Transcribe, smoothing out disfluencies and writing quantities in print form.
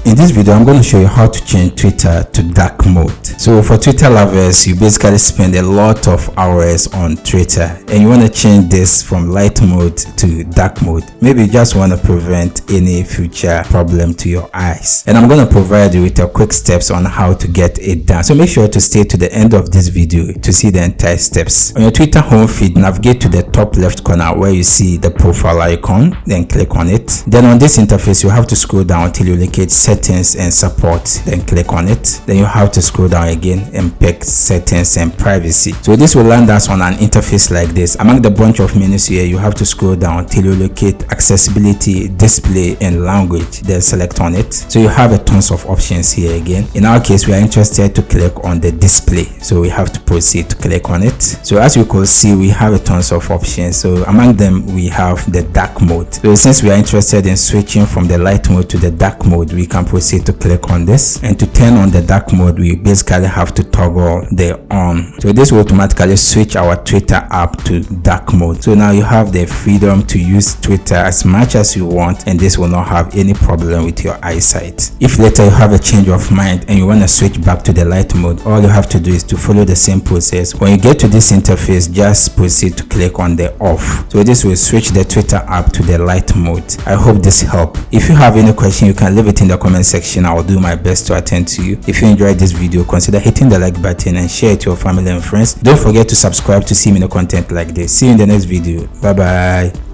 In this video, I'm going to show you how to change Twitter to dark mode. So for Twitter lovers, you basically spend a lot of hours on Twitter and you want to change this from light mode to dark mode. Maybe you just want to prevent any future problem to your eyes. And I'm going to provide you with a quick steps on how to get it done. So make sure to stay to the end of this video to see the entire steps. On your Twitter home feed, navigate to the top left corner where you see the profile icon, then click on it. Then on this interface, you have to scroll down until you locate settings and support, then click on it. Then you have to scroll down again and pick settings and privacy. So this will land us on an interface like this. Among the bunch of menus here, you have to scroll down till you locate accessibility, display and language, then select on it. So you have a tons of options here again. In our case, we are interested to click on the display, so we have to proceed to click on it. So as you can see, we have a tons of options. So among them, we have the dark mode. So since we are interested in switching from the light mode to the dark mode, we can proceed to click on this. And to turn on the dark mode, we basically have to toggle the on. So this will automatically switch our Twitter app to dark mode. So now you have the freedom to use Twitter as much as you want, and this will not have any problem with your eyesight. If later you have a change of mind and you want to switch back to the light mode, all you have to do is to follow the same process. When you get to this interface, just proceed to click on the off. So this will switch the Twitter app to the light mode. I hope this helped. If you have any question, you can leave it in the comment section. I will do my best to attend to you. If you enjoyed this video, consider hitting the like button and share it to your family and friends. Don't forget to subscribe to see more content like this. See you in the next video. Bye bye.